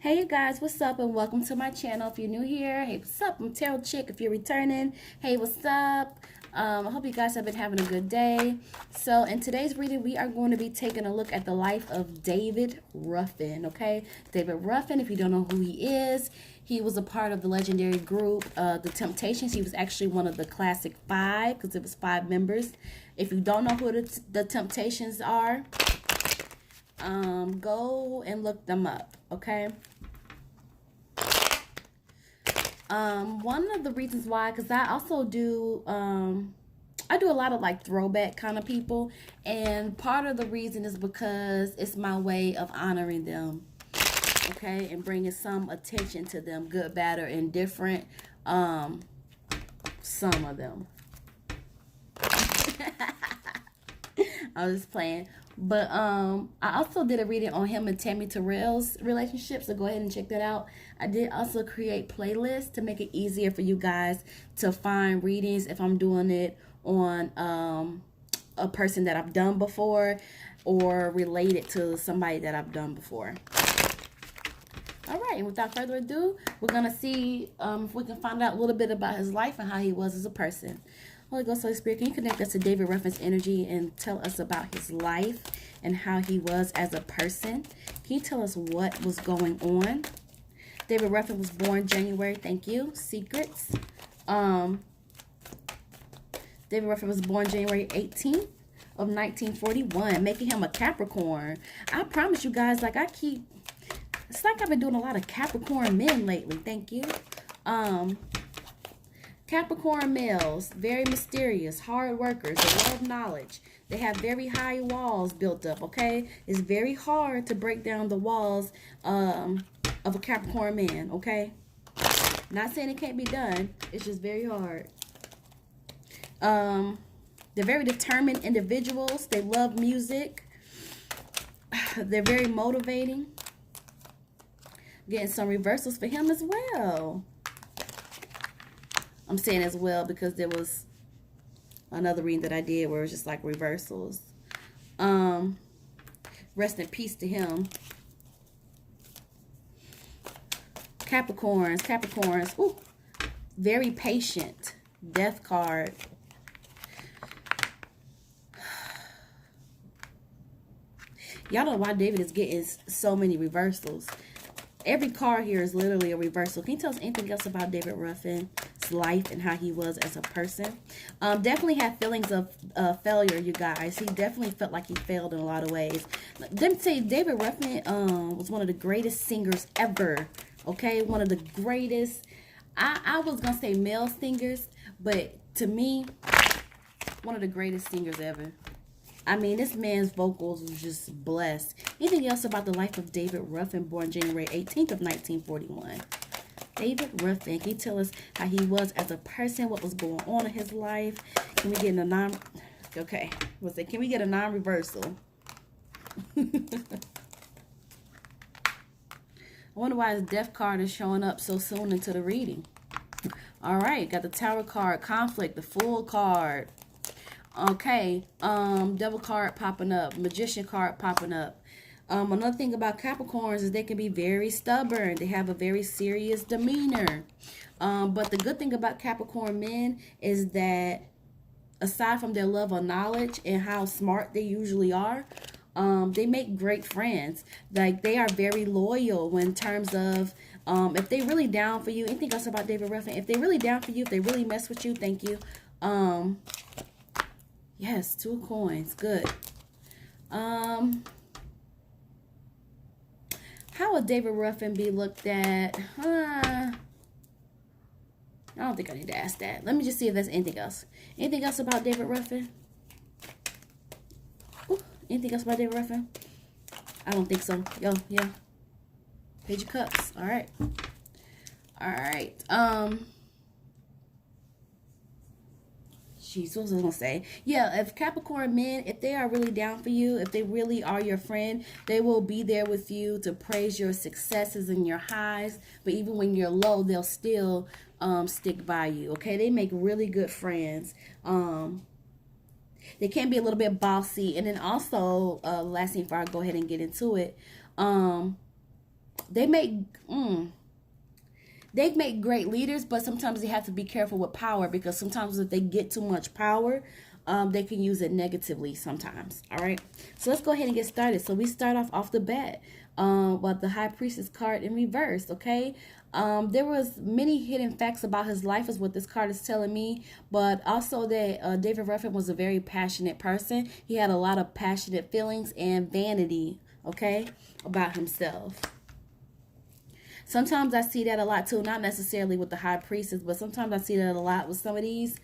Hey you guys, what's up and welcome to my channel. If you're new here, hey, what's up? I'm Imtarotchick. If you're returning, hey, what's up? I hope you guys have been having a good day. So in today's reading, we are going to be taking a look at the life of David Ruffin, okay? David Ruffin, if you don't know who he is, he was a part of the legendary group, The Temptations. He was actually one of the classic five because it was five members. If you don't know who the Temptations are, go and look them up, okay? One of the reasons why, because I also do, I do a lot of like throwback kind of people, and part of the reason is because it's my way of honoring them, okay, and bringing some attention to them, good, bad, or indifferent. Some of them. I was just playing. But I also did a reading on him and Tammy Terrell's relationship, so go ahead and check that out. I did also create playlists to make it easier for you guys to find readings if I'm doing it on a person that I've done before or related to somebody that I've done before. All right, and without further ado, we're going to see if we can find out a little bit about his life and how he was as a person. Holy Ghost, Holy Spirit, can you connect us to David Ruffin's energy and tell us about his life and how he was as a person? Can you tell us what was going on? David Ruffin was born January, thank you, secrets. David Ruffin was born January 18th of 1941, making him a Capricorn. I promise you guys, like it's like I've been doing a lot of Capricorn men lately, thank you. Capricorn males, very mysterious, hard workers, they love knowledge. They have very high walls built up, okay? It's very hard to break down the walls of a Capricorn man, okay? Not saying it can't be done. It's just very hard. They're very determined individuals. They love music. They're very motivating. Getting some reversals for him as well. I'm saying as well because there was another reading that I did where it was just like reversals. Rest in peace to him. Capricorns. Ooh, very patient. Death card. Y'all know why David is getting so many reversals. Every card here is literally a reversal. Can you tell us anything else about David Ruffin's life and how he was as a person? Definitely had feelings of failure, you guys. He definitely felt like he failed in a lot of ways. Let me tell you, David Ruffin was one of the greatest singers ever. Okay, one of the greatest. I was gonna say male singers, but to me, one of the greatest singers ever. I mean, this man's vocals was just blessed. Anything else about the life of David Ruffin, born January 18th of 1941? David Ruffin, can you tell us how he was as a person, what was going on in his life? Can we get a okay, what's it? Can we get a non-reversal? I wonder why his death card is showing up so soon into the reading. All right, got the Tower card, conflict, the Fool card. Okay, Devil card popping up, Magician card popping up. Another thing about Capricorns is they can be very stubborn. They have a very serious demeanor. But the good thing about Capricorn men is that aside from their love of knowledge and how smart they usually are, they make great friends. Like, they are very loyal in terms of if they really down for you. Anything else about David Ruffin? If they really down for you, if they really mess with you, thank you. Yes, 2 of coins. Good. How would David Ruffin be looked at? I don't think I need to ask that. Let me just see if there's anything else. Anything else about David Ruffin? Ooh, anything else about David Ruffin? I don't think so. Yo, yeah. Page of Cups. All right. All right. Jeez, what was I gonna say? Yeah, if Capricorn men, if they are really down for you, if they really are your friend, they will be there with you to praise your successes and your highs. But even when you're low, they'll still stick by you. Okay, they make really good friends. They can be a little bit bossy, and then also last thing before I go ahead and get into it, they make they make great leaders, but sometimes they have to be careful with power, because sometimes if they get too much power, they can use it negatively sometimes. All right, so let's go ahead and get started. So we start off the bat with the High Priestess card in reverse. Okay, there was many hidden facts about his life is what this card is telling me, but also that David Ruffin was a very passionate person. He had a lot of passionate feelings and vanity, okay, about himself. Sometimes I see that a lot too, not necessarily with the High Priestess, but sometimes I see that a lot with some of these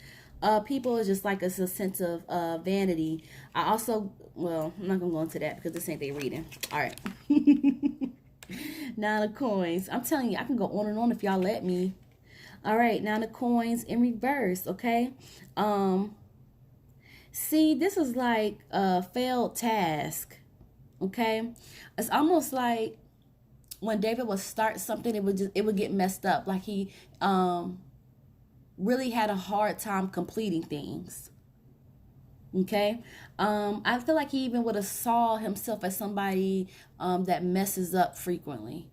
people. Is just like it's a sense of vanity. I also, well, I'm not going to go into that because this ain't they reading. All right. Nine of Coins. I'm telling you, I can go on and on if y'all let me. All right, Nine of Coins in reverse, okay? See, this is like a failed task, okay? It's almost like when David would start something, it would get messed up. Like he really had a hard time completing things. Okay, I feel like he even would have saw himself as somebody that messes up frequently.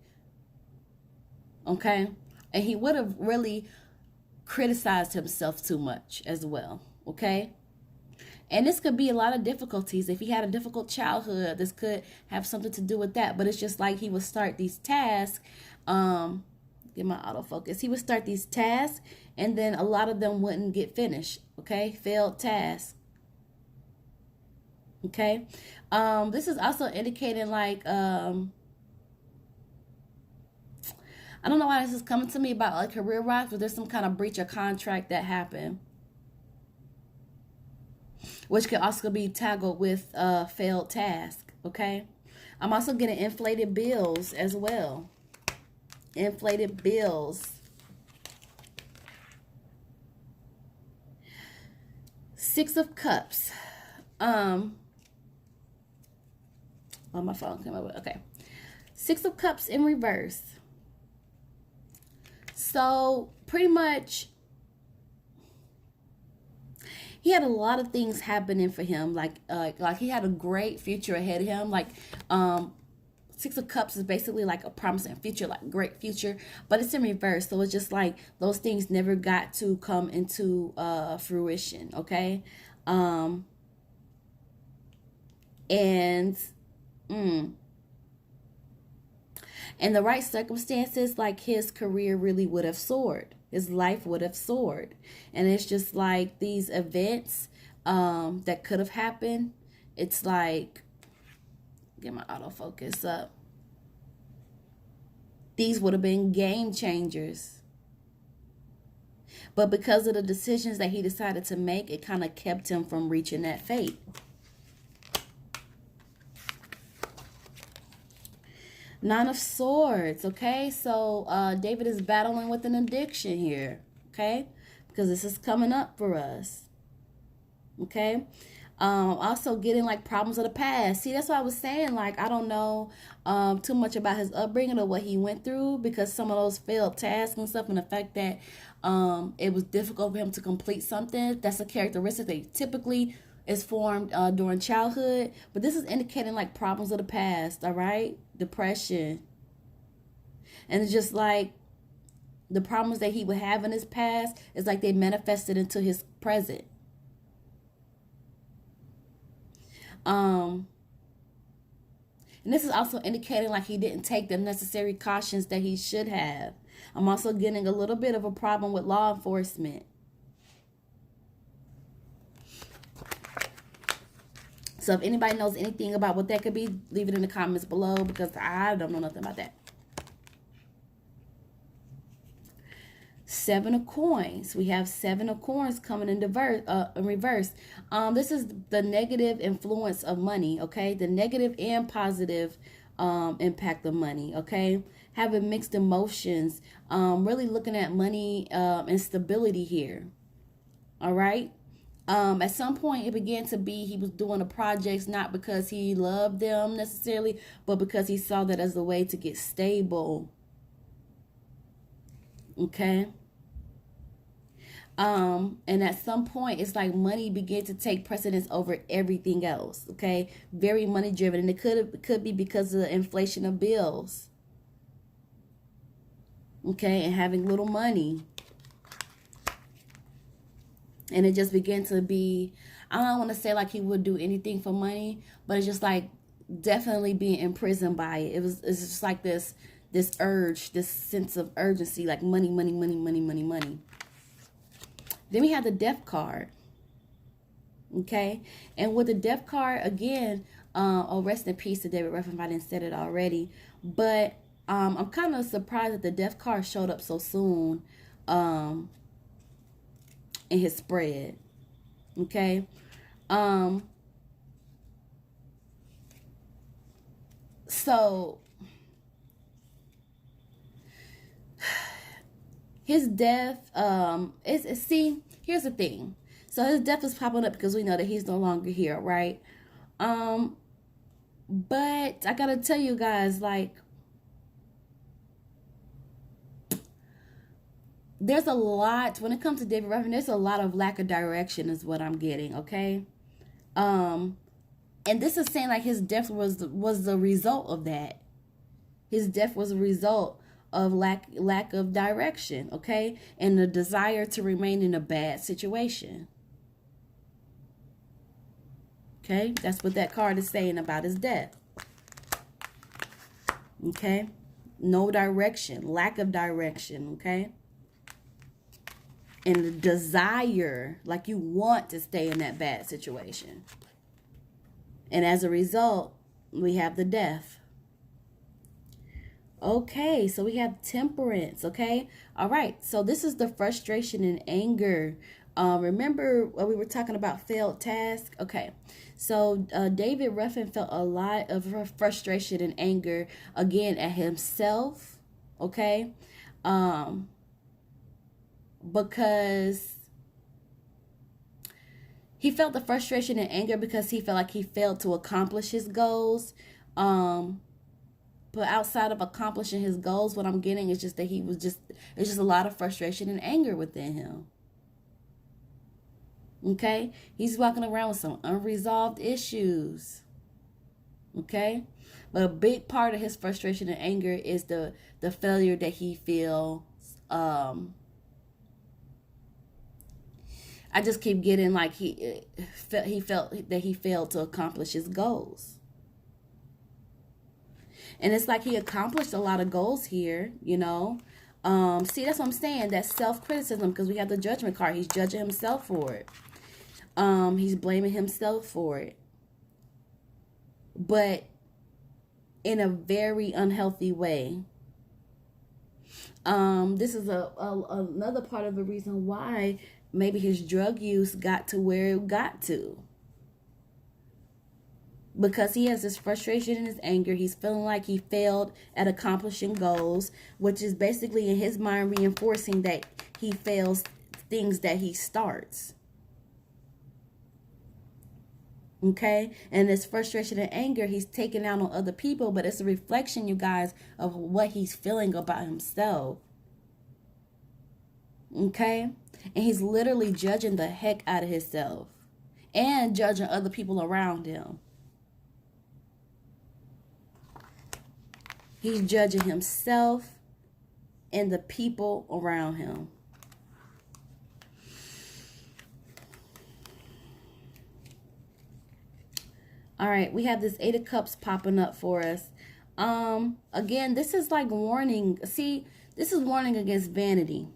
Okay, and he would have really criticized himself too much as well. Okay. And this could be a lot of difficulties. If he had a difficult childhood, this could have something to do with that. But it's just like he would start these tasks. Get my autofocus. He would start these tasks, and then a lot of them wouldn't get finished. Okay, failed tasks. Okay, this is also indicating like I don't know why this is coming to me about like career wise, but there's some kind of breach of contract that happened, which could also be toggled with failed task. Okay, I'm also getting inflated bills as well. Inflated bills. Six of Cups. Oh, my phone came up with, okay. Six of Cups in reverse. So pretty much he had a lot of things happening for him. Like he had a great future ahead of him. Like Six of Cups is basically like a promising future, like great future, but it's in reverse. So it's just like those things never got to come into fruition. Okay. And in the right circumstances, like his career really would have soared. His life would have soared. And it's just like these events that could have happened. It's like, get my autofocus up. These would have been game changers. But because of the decisions that he decided to make, it kind of kept him from reaching that fate. Nine of Swords, okay? So David is battling with an addiction here, okay? Because this is coming up for us, okay? Also getting like problems of the past. See, that's what I was saying. Like, I don't know too much about his upbringing or what he went through, because some of those failed tasks and stuff, and the fact that it was difficult for him to complete something, that's a characteristic that typically is formed during childhood. But this is indicating like problems of the past, all right? Depression. And it's just like the problems that he would have in his past is like they manifested into his present. And this is also indicating like he didn't take the necessary cautions that he should have. I'm also getting a little bit of a problem with law enforcement. So if anybody knows anything about what that could be, leave it in the comments below, because I don't know nothing about that. Seven of Coins. We have Seven of Coins coming in reverse. This is the negative influence of money, okay? The negative and positive impact of money, okay? Having mixed emotions. Really looking at money and stability here, all right? At some point it began to be he was doing the projects not because he loved them necessarily, but because he saw that as a way to get stable. Okay. And at some point it's like money began to take precedence over everything else. Okay. Very money driven. And it could be because of the inflation of bills. Okay, and having little money. And it just began to be, I don't want to say like he would do anything for money, but it's just like definitely being imprisoned by it. It's just like this urge, this sense of urgency, like money, money, money, money, money, money. Then we have the death card. Okay, and with the death card again, oh, rest in peace to David Ruffin if I didn't said it already. But I'm kind of surprised that the death card showed up so soon in his spread. Okay. So his death, see, here's the thing. So his death is popping up because we know that he's no longer here, right? But I gotta tell you guys, like, there's a lot, when it comes to David Ruffin, there's a lot of lack of direction is what I'm getting, okay? And this is saying like his death was the result of that. His death was a result of lack of direction, okay? And the desire to remain in a bad situation. Okay? That's what that card is saying about his death. Okay? No direction, lack of direction, okay? And the desire, like you want to stay in that bad situation. And as a result, we have the death. Okay, so we have temperance, okay? All right, so this is the frustration and anger. Remember when we were talking about failed task? Okay, so David Ruffin felt a lot of frustration and anger, again, at himself, okay? Because he felt the frustration and anger because he felt like he failed to accomplish his goals. But outside of accomplishing his goals, what I'm getting is just that it's just a lot of frustration and anger within him. Okay? He's walking around with some unresolved issues. Okay? But a big part of his frustration and anger is the failure that he feels. I just keep getting like he felt that he failed to accomplish his goals. And it's like he accomplished a lot of goals here, you know. See, that's what I'm saying. That's self-criticism because we have the judgment card. He's judging himself for it. He's blaming himself for it. But in a very unhealthy way. This is another part of the reason why maybe his drug use got to where it got to. Because he has this frustration and his anger. He's feeling like he failed at accomplishing goals, which is basically in his mind reinforcing that he fails things that he starts. Okay? And this frustration and anger, he's taking out on other people, but it's a reflection, you guys, of what he's feeling about himself. Okay? And he's literally judging the heck out of himself and judging other people around him. He's judging himself and the people around him. All right, we have this 8 of Cups popping up for us. Again, this is like warning. See, this is warning against vanity.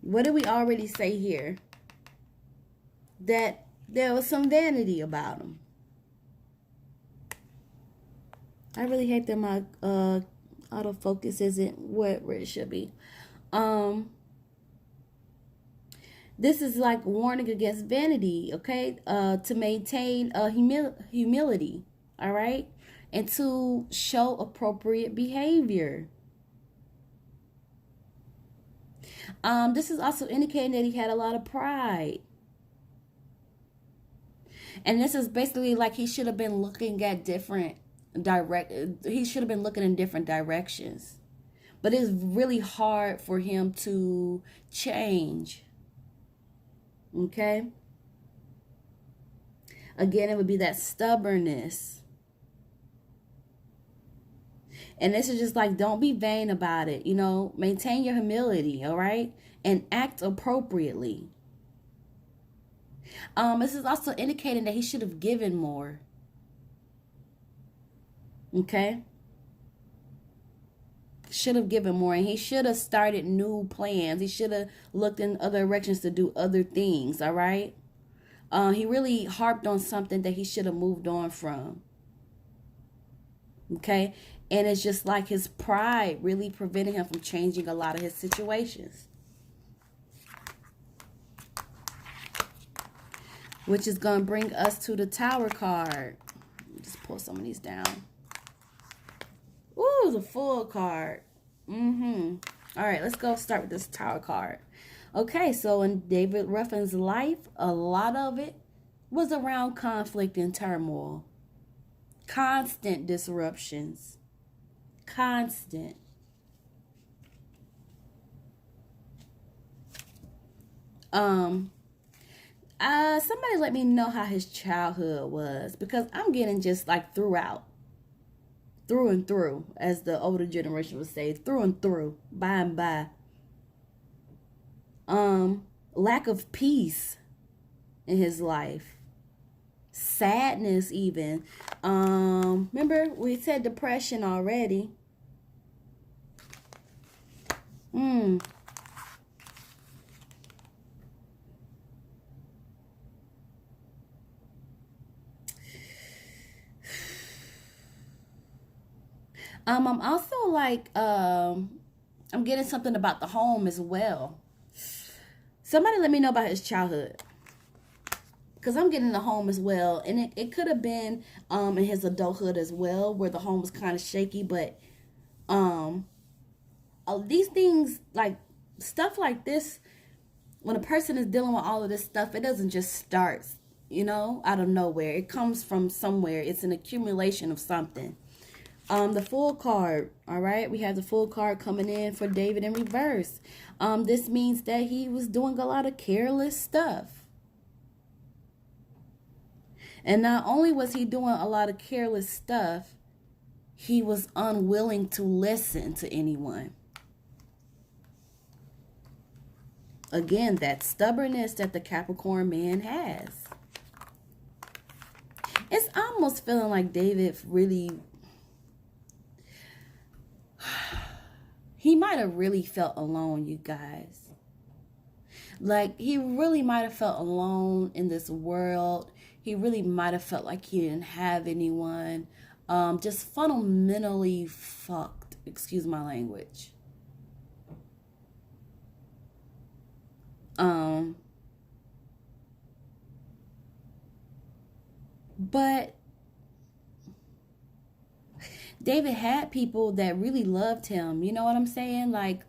What did we already say here? That there was some vanity about him. I really hate that my autofocus isn't where it should be. This is like warning against vanity, okay? To maintain humility, all right? And to show appropriate behavior. This is also indicating that he had a lot of pride. And this is basically like he should have been looking at he should have been looking in different directions. But it's really hard for him to change. Okay? Again, it would be that stubbornness. And this is just like, don't be vain about it. You know, maintain your humility, all right? And act appropriately. This is also indicating that he should have given more. Okay? Should have given more, and he should have started new plans. He should have looked in other directions to do other things, all right? He really harped on something that he should have moved on from. Okay? And it's just like his pride really prevented him from changing a lot of his situations. Which is going to bring us to the Tower card. Just pull some of these down. Ooh, the Full card. All right, let's go start with this Tower card. Okay, so in David Ruffin's life, a lot of it was around conflict and turmoil. Constant disruptions. Constant. Somebody let me know how his childhood was, because I'm getting just like through and through, as the older generation would say, through and through, by and by. Lack of peace in his life. Sadness even. Remember we said depression already. I'm also like, I'm getting something about the home as well. Somebody let me know about his childhood, because I'm getting the home as well. And it could have been in his adulthood as well, where the home was kind of shaky. But these things, like stuff like this, when a person is dealing with all of this stuff, it doesn't just start, you know, out of nowhere. It comes from somewhere. It's an accumulation of something. The Full card, all right? We have the Full card coming in for David in reverse. This means that he was doing a lot of careless stuff. And not only was he doing a lot of careless stuff, he was unwilling to listen to anyone. Again, that stubbornness that the Capricorn man has. It's almost feeling like David really... he might have really felt alone, you guys. Like, he really might have felt alone in this world. He really might have felt like he didn't have anyone. Just fundamentally fucked. Excuse my language. But David had people that really loved him. You know what I'm saying? Like,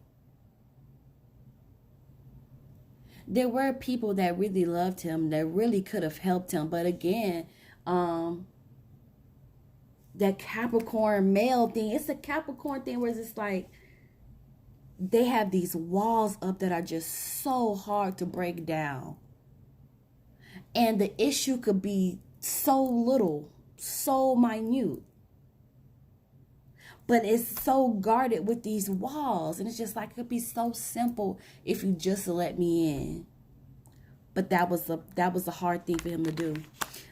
there were people that really loved him, that really could have helped him. But again, that Capricorn male thing, it's a Capricorn thing where it's like, they have these walls up that are just so hard to break down. And the issue could be so little, so minute. But it's so guarded with these walls. And it's just like, it could be so simple if you just let me in. But that was a hard thing for him to do.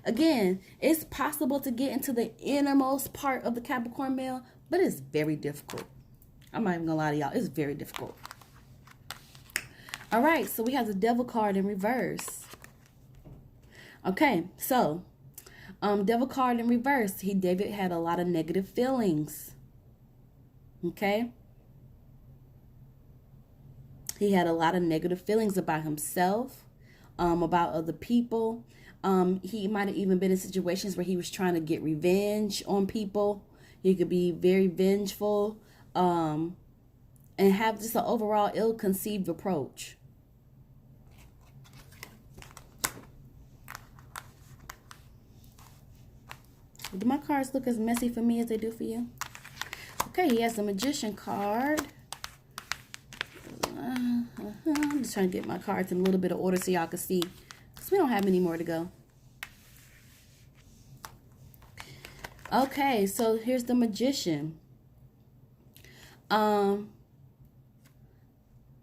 Again, it's possible to get into the innermost part of the Capricorn male, but it's very difficult. I'm not even gonna lie to y'all. It's very difficult. All right, so we have the Devil card in reverse. Okay, so Devil card in reverse. David had a lot of negative feelings. Okay? He had a lot of negative feelings about himself, about other people. He might have even been in situations where he was trying to get revenge on people. He could be very vengeful, and have just an overall ill-conceived approach. Do my cards look as messy for me as they do for you? Okay, he has the Magician card. I'm just trying to get my cards in a little bit of order so y'all can see, because we don't have many more to go. Okay, so here's the Magician. Um,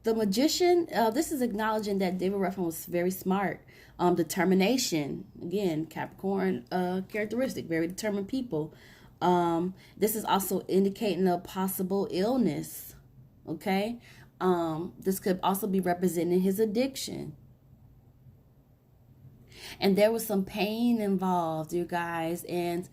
the Magician, this is acknowledging that David Ruffin was very smart. Determination, again, Capricorn characteristic, very determined people. This is also indicating a possible illness. Okay. This could also be representing his addiction. And there was some pain involved, you guys. And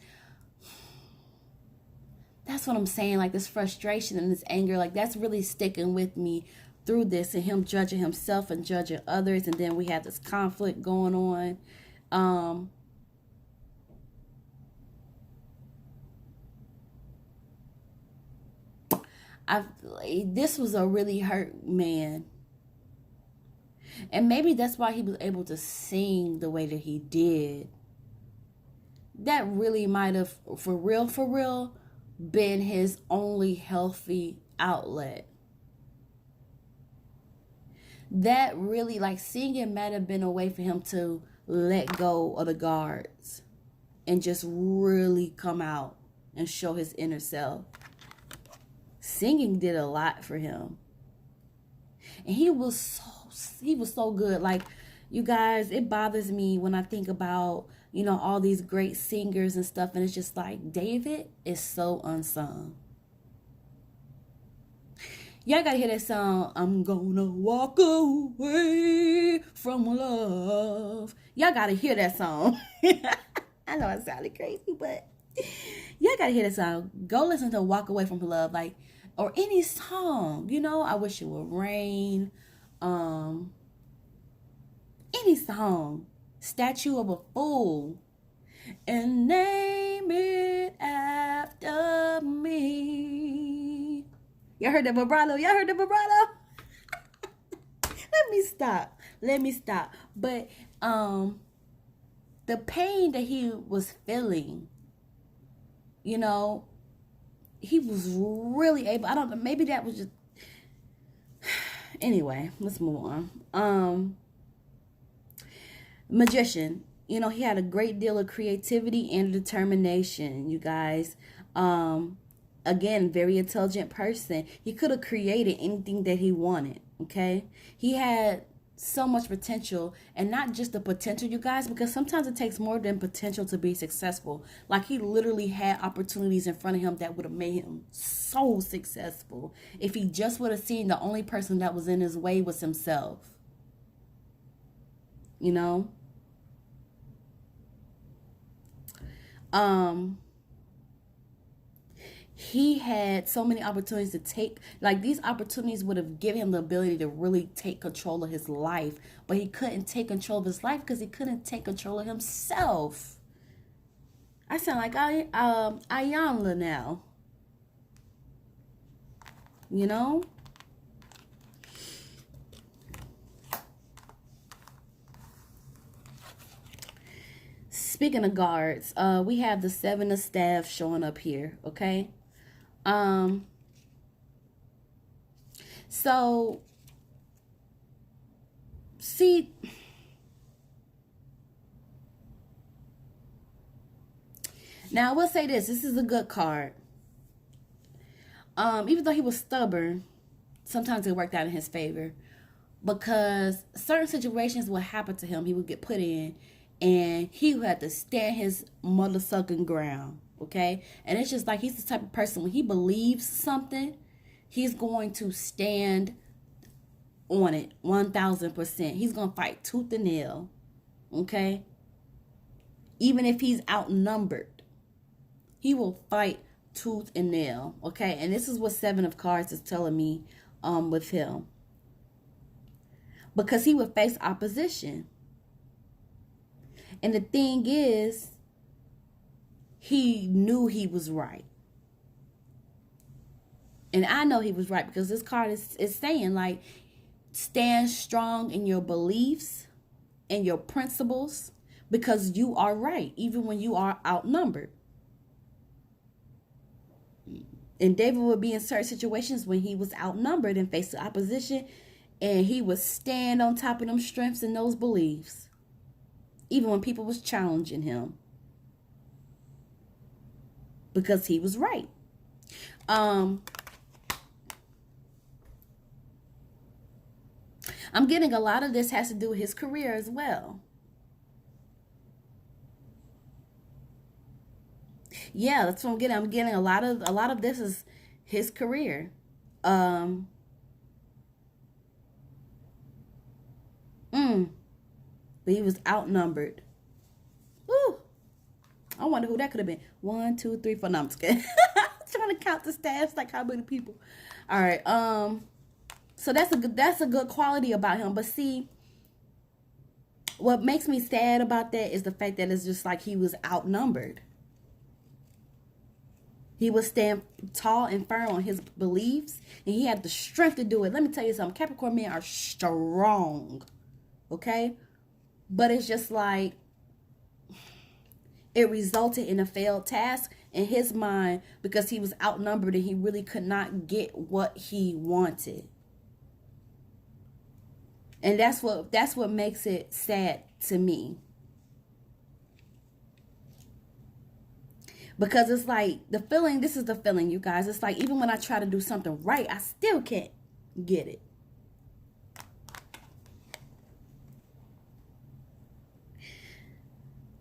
that's what I'm saying. Like, this frustration and this anger, like, that's really sticking with me through this, and him judging himself and judging others. And then we have this conflict going on. This was a really hurt man. And maybe that's why he was able to sing the way that he did. That really might have, for real, been his only healthy outlet. That really, like, singing might have been a way for him to let go of the guards and just really come out and show his inner self. Singing did a lot for him. And he was so good. Like, you guys, it bothers me when I think about, all these great singers and stuff, and it's just like, David is so unsung. Y'all gotta hear that song, I'm gonna walk away from love. Y'all gotta hear that song. I know it sounded crazy, but y'all gotta hear that song. Go listen to Walk Away from Love, like, or any song, I Wish It Would Rain, any song, Statue of a Fool, and name it after me. Y'all heard that vibrato? Let me stop. But the pain that he was feeling, he was really able, I don't know, maybe that was just, anyway, let's move on. Magician, he had a great deal of creativity and determination, you guys. Again, very intelligent person. He could have created anything that he wanted, okay? He had so much potential, and not just the potential, you guys, because sometimes it takes more than potential to be successful. Like, he literally had opportunities in front of him that would have made him so successful if he just would have seen the only person that was in his way was himself. He had so many opportunities to take, like, these opportunities would have given him the ability to really take control of his life, but he couldn't take control of his life because he couldn't take control of himself. I sound like Ayanla now. Speaking of guards, we have the 7 of Staff showing up here, okay? So, see, now I will say this is a good card. Even though he was stubborn, sometimes it worked out in his favor, because certain situations would happen to him, he would get put in, and he would have to stand his mother sucking ground. Okay, and it's just like, he's the type of person, when he believes something, he's going to stand on it 1000%. He's gonna fight tooth and nail. Okay, even if he's outnumbered, he will fight tooth and nail. Okay, and this is what 7 of Cards is telling me with him, because he would face opposition. And the thing is, he knew he was right. And I know he was right, because this card is saying, like, stand strong in your beliefs and your principles, because you are right, even when you are outnumbered. And David would be in certain situations when he was outnumbered and faced the opposition, and he would stand on top of them strengths and those beliefs, even when people was challenging him, because he was right. I'm getting a lot of this has to do with his career as well. Yeah, that's what I'm getting. I'm getting a lot of this is his career. Um, mm, but he was outnumbered. Woo! I wonder who that could have been. One, two, three, four. No, I'm just kidding. Trying to count the staffs, like how many people. All right. So that's a good quality about him. But see, what makes me sad about that is the fact that it's just like he was outnumbered. He would stand tall and firm on his beliefs, and he had the strength to do it. Let me tell you something. Capricorn men are strong, okay? But it's just like it resulted in a failed task in his mind because he was outnumbered and he really could not get what he wanted. And that's what makes it sad to me. Because it's like this is the feeling, you guys. It's like even when I try to do something right, I still can't get it.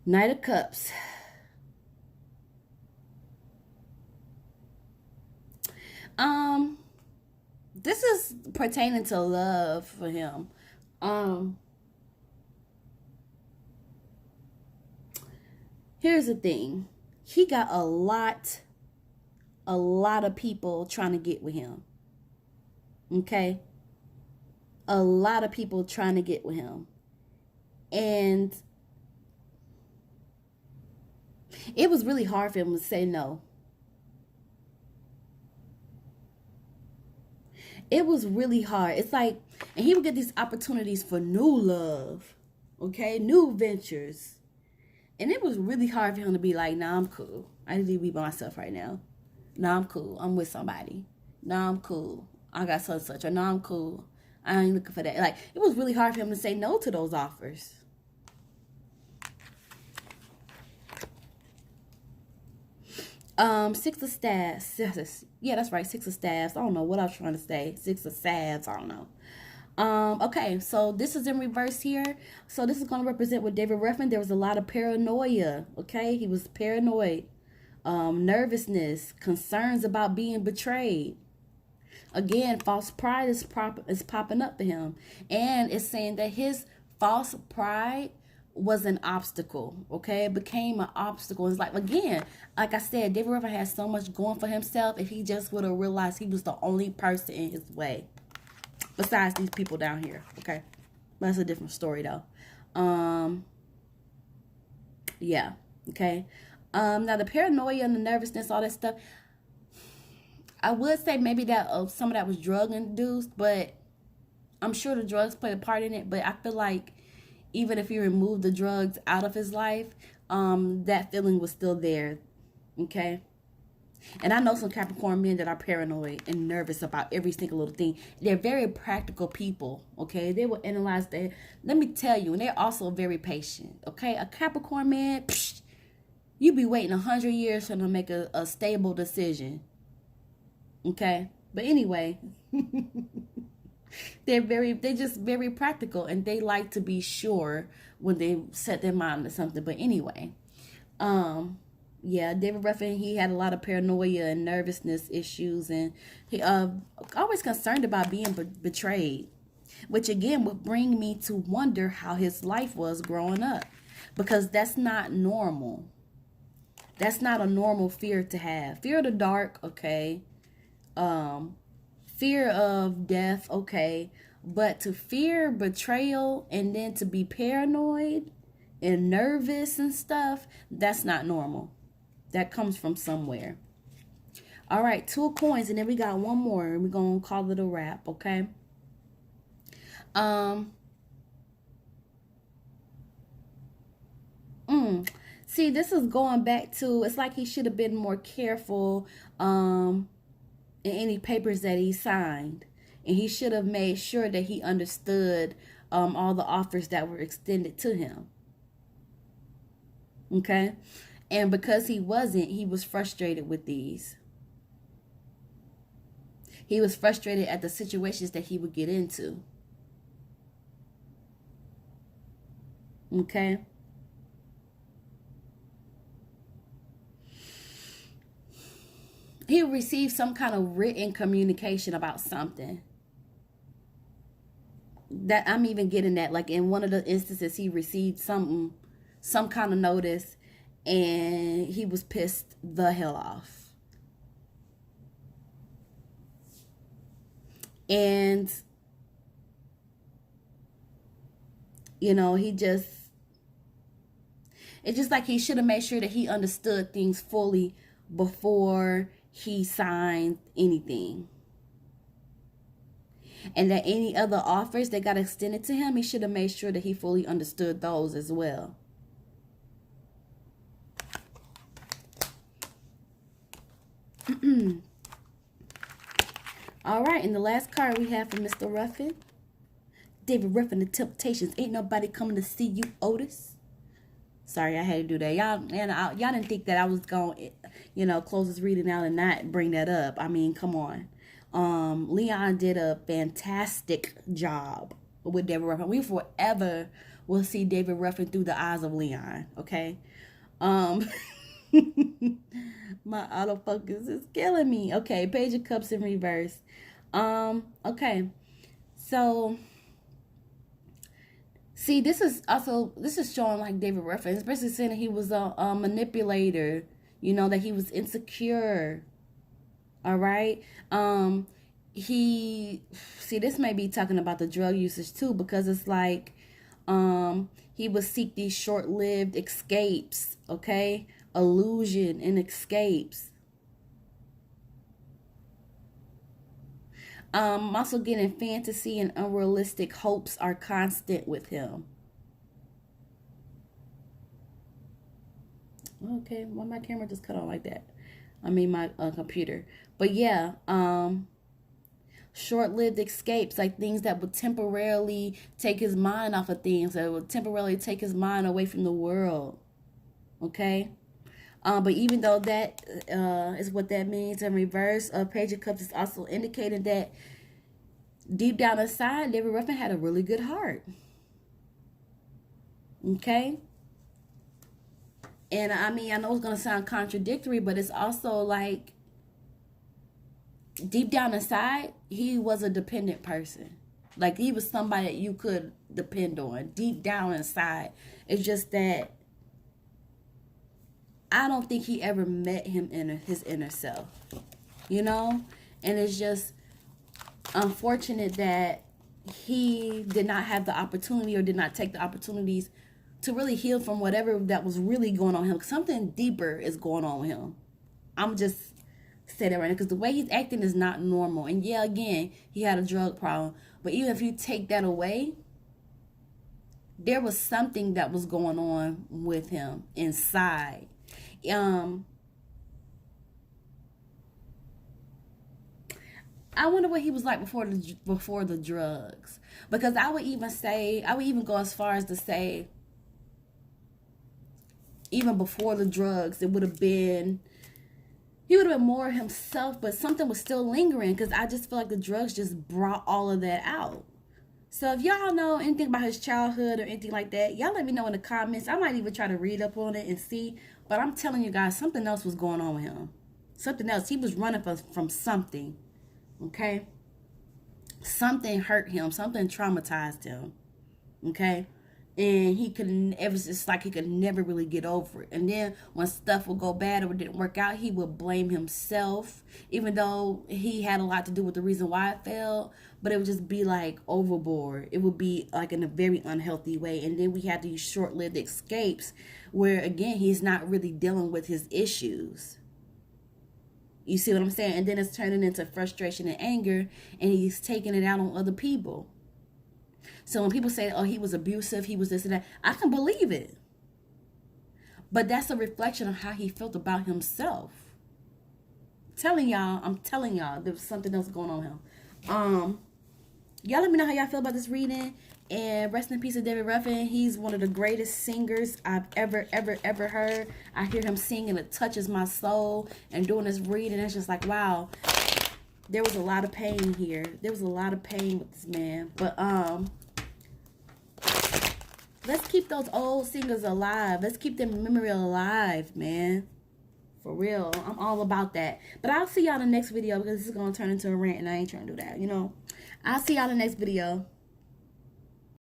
Knight of Cups. This is pertaining to love for him. Um, Here's the thing. He got a lot of people trying to get with him. Okay? A lot of people trying to get with him. And it was really hard for him to say no. It was really hard. It's like, and he would get these opportunities for new love, okay, new ventures. And it was really hard for him to be like, nah, I'm cool. I need to be by myself right now. Nah, I'm cool. I'm with somebody. Nah, I'm cool. I got such and such. Or nah, I'm cool. I ain't looking for that. Like, it was really hard for him to say no to those offers. Six of staffs. Yeah, that's right. Six of staffs. I don't know what I was trying to say. Six of staffs. I don't know. Okay, so this is in reverse here. So this is going to represent with David Ruffin. There was a lot of paranoia. Okay, he was paranoid. Nervousness, concerns about being betrayed. Again, false pride is popping up for him, and it's saying that his false pride was an obstacle. Okay, it became an obstacle. It's like, again, like I said, David Ruffin has so much going for himself. If he just would have realized he was the only person in his way, besides these people down here. Okay, but that's a different story though. Yeah. Okay. Now the paranoia and the nervousness, all that stuff, I would say maybe that some of that was drug induced, but I'm sure the drugs played a part in it. But I feel like even if you remove the drugs out of his life, that feeling was still there. Okay. And I know some Capricorn men that are paranoid and nervous about every single little thing. They're very practical people, okay? They will analyze that. Let me tell you, and they're also very patient, okay? A Capricorn man, you be waiting 100 years for them to make a stable decision, okay? But anyway, they're just very practical, and they like to be sure when they set their mind to something. But anyway, yeah, David Ruffin, he had a lot of paranoia and nervousness issues, and he always concerned about being betrayed, which again would bring me to wonder how his life was growing up, because that's not normal. That's not a normal fear to have. Fear of the dark, okay. Fear of death, okay. But to fear betrayal and then to be paranoid and nervous and stuff, that's not normal. That comes from somewhere. All right, 2 of coins, and then we got one more, and we're going to call it a wrap, okay? See, this is going back to, it's like he should have been more careful in any papers that he signed. And he should have made sure that he understood all the offers that were extended to him. Okay? And because he wasn't, he was frustrated with these. He was frustrated at the situations that he would get into. Okay. He received some kind of written communication about something. That I'm even getting that. Like in one of the instances, he received something, some kind of notice, and he was pissed the hell off. And he just, it's just like he should have made sure that he understood things fully before he signed anything. And that any other offers that got extended to him, he should have made sure that he fully understood those as well. All right, and the last card we have from Mr. Ruffin. David Ruffin, the Temptations. Ain't nobody coming to see you, Otis. Sorry, I had to do that. Y'all didn't think that I was going to, close this reading out and not bring that up. I mean, come on. Leon did a fantastic job with David Ruffin. We forever will see David Ruffin through the eyes of Leon, okay? My autofocus is killing me. Okay, Page of Cups in reverse. Okay. So, see, this is showing like David Ruffin. It's basically saying that he was a manipulator, that he was insecure. All right. This may be talking about the drug usage too, because it's like, he would seek these short-lived escapes, okay? Illusion and escapes. I'm also getting fantasy and unrealistic hopes are constant with him. Okay, why my camera just cut on like that? I mean my computer. But yeah, short-lived escapes, like things that would temporarily take his mind off of things, that would temporarily take his mind away from the world. Okay? But even though that is what that means in reverse, Page of Cups is also indicating that deep down inside, David Ruffin had a really good heart. Okay? And I mean, I know it's going to sound contradictory, but it's also like, deep down inside, he was a dependent person. Like, he was somebody that you could depend on. Deep down inside. It's just that I don't think he ever met his inner self. And it's just unfortunate that he did not have the opportunity or did not take the opportunities to really heal from whatever that was really going on with him. Something deeper is going on with him. I'm just say that right now, because the way he's acting is not normal. And yeah, again, he had a drug problem. But even if you take that away, there was something that was going on with him inside. I wonder what he was like before the drugs. Because I would even go as far as to say, even before the drugs, he would have been more himself, but something was still lingering, because I just feel like the drugs just brought all of that out. So if y'all know anything about his childhood or anything like that, y'all let me know in the comments. I might even try to read up on it and see. But I'm telling you guys, something else was going on with him. Something else. He was running from something. Okay? Something hurt him. Something traumatized him. Okay? And it was just like he could never really get over it. And then when stuff would go bad or it didn't work out, he would blame himself, even though he had a lot to do with the reason why it failed. But it would just be like overboard. It would be like in a very unhealthy way. And then we had these short-lived escapes where, again, he's not really dealing with his issues. You see what I'm saying? And then it's turning into frustration and anger, and he's taking it out on other people. So when people say, oh, he was abusive, he was this and that, I can believe it. But that's a reflection of how he felt about himself. I'm telling y'all, there was something else going on with him. Y'all let me know how y'all feel about this reading. And rest in peace to David Ruffin. He's one of the greatest singers I've ever heard. I hear him sing and it touches my soul. And doing this reading, it's just like, wow. There was a lot of pain here. There was a lot of pain with this man. But, Let's keep those old singers alive. Let's keep their memory alive, man. For real. I'm all about that. But I'll see y'all in the next video because this is going to turn into a rant and I ain't trying to do that, you know. I'll see y'all in the next video.